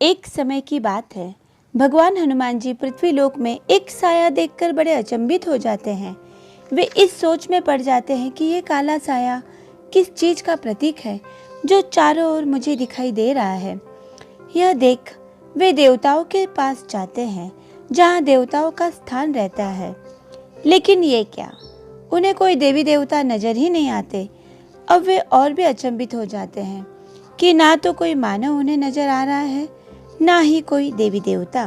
एक समय की बात है। भगवान हनुमान जी पृथ्वी लोक में एक साया देखकर बड़े अचंभित हो जाते हैं। वे इस सोच में पड़ जाते हैं कि ये काला साया किस चीज का प्रतीक है जो चारों ओर मुझे दिखाई दे रहा है। यह देख वे देवताओं के पास जाते हैं जहाँ देवताओं का स्थान रहता है। लेकिन ये क्या, उन्हें कोई देवी देवता नजर ही नहीं आते। अब वे और भी अचंभित हो जाते हैं कि ना तो कोई मानव उन्हें नजर आ रहा है, ना ही कोई देवी देवता।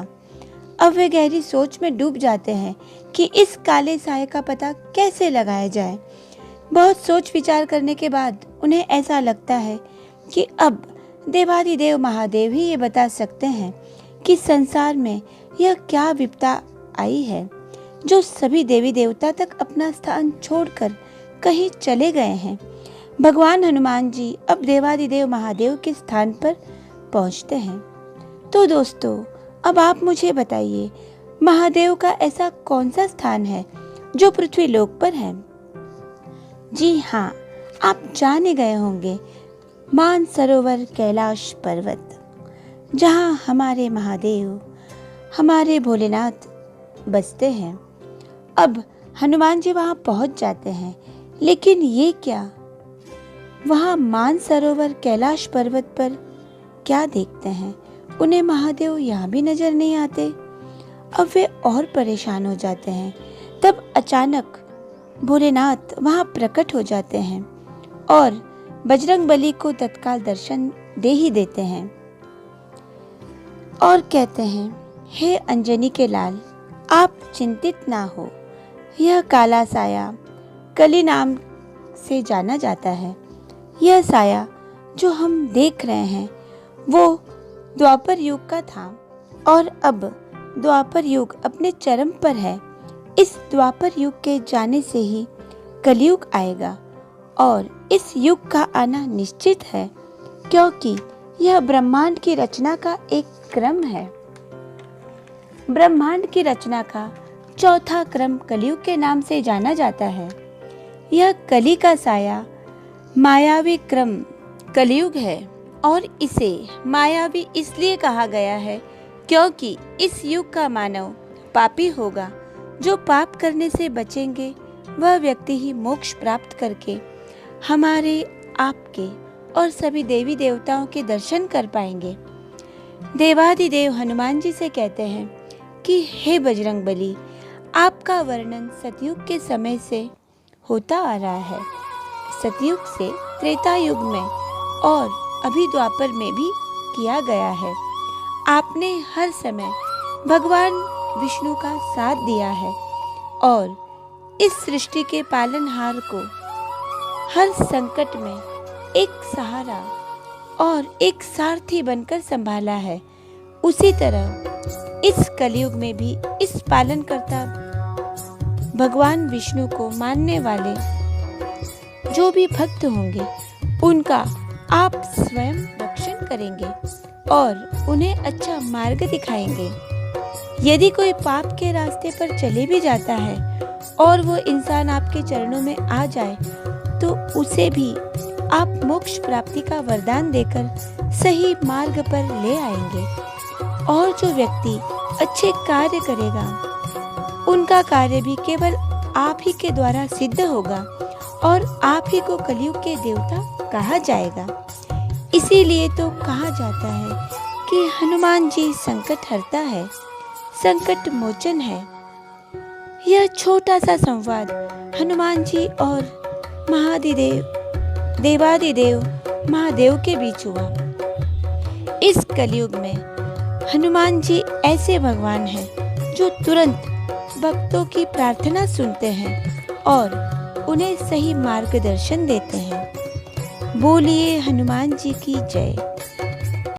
अब वे गहरी सोच में डूब जाते हैं कि इस काले साये का पता कैसे लगाया जाए। बहुत सोच विचार करने के बाद उन्हें ऐसा लगता है कि अब देवाधिदेव महादेव ही ये बता सकते हैं कि संसार में यह क्या विपदा आई है जो सभी देवी देवता तक अपना स्थान छोड़कर कहीं चले गए हैं। भगवान हनुमान जी अब देवाधिदेव महादेव के स्थान पर पहुंचते हैं। तो दोस्तों, अब आप मुझे बताइए, महादेव का ऐसा कौन सा स्थान है जो पृथ्वी लोक पर है? जी हाँ, आप जाने गए होंगे मानसरोवर कैलाश पर्वत, जहाँ हमारे महादेव, हमारे भोलेनाथ बसते हैं। अब हनुमान जी वहाँ पहुँच जाते हैं, लेकिन ये क्या, वहाँ मानसरोवर कैलाश पर्वत पर क्या देखते हैं? उन्हें महादेव यहाँ भी नजर नहीं आते। अब वे और परेशान हो जाते हैं। तब अचानक भोलेनाथ वहाँ प्रकट हो जाते हैं और बजरंगबली को तत्काल दर्शन दे ही देते हैं और कहते हैं, हे अंजनी के लाल, आप चिंतित ना हो। यह काला साया कली नाम से जाना जाता है। यह साया जो हम देख रहे हैं वो द्वापर युग का था और अब द्वापर युग अपने चरम पर है। इस द्वापर युग के जाने से ही कलयुग आएगा और इस युग का आना निश्चित है, क्योंकि यह ब्रह्मांड की रचना का एक क्रम है। ब्रह्मांड की रचना का चौथा क्रम कलयुग के नाम से जाना जाता है। यह कली का साया मायावी क्रम कलयुग है और इसे मायावी इसलिए कहा गया है क्योंकि इस युग का मानव पापी होगा। जो पाप करने से बचेंगे वह व्यक्ति ही मोक्ष प्राप्त करके हमारे, आपके और सभी देवी देवताओं के दर्शन कर पाएंगे। देवाधिदेव हनुमान जी से कहते हैं कि हे बजरंगबली, आपका वर्णन सतयुग के समय से होता आ रहा है। सतयुग से त्रेता युग में और अभी द्वापर में भी किया गया है। आपने हर समय भगवान विष्णु का साथ दिया है और इस सृष्टि के पालनहार को हर संकट में एक सहारा और एक सारथी बनकर संभाला है। उसी तरह इस कलयुग में भी इस पालनकर्ता भगवान विष्णु को मानने वाले जो भी भक्त होंगे उनका आप स्वयं रक्षण करेंगे और उन्हें अच्छा मार्ग दिखाएंगे। यदि कोई पाप के रास्ते पर चले भी जाता है और वो इंसान आपके चरणों में आ जाए तो उसे भी आप मोक्ष प्राप्ति का वरदान देकर सही मार्ग पर ले आएंगे। और जो व्यक्ति अच्छे कार्य करेगा उनका कार्य भी केवल आप ही के द्वारा सिद्ध होगा और आप ही को कलयुग के देवता कहा जाएगा। इसीलिए तो कहा जाता है कि हनुमान जी संकट हरता है, संकट मोचन है। यह छोटा सा संवाद हनुमान जी और देवाधिदेव महादेव के बीच हुआ। इस कलयुग में हनुमान जी ऐसे भगवान हैं जो तुरंत भक्तों की प्रार्थना सुनते हैं और उन्हें सही मार्गदर्शन देते हैं। बोलिए हनुमान जी की जय।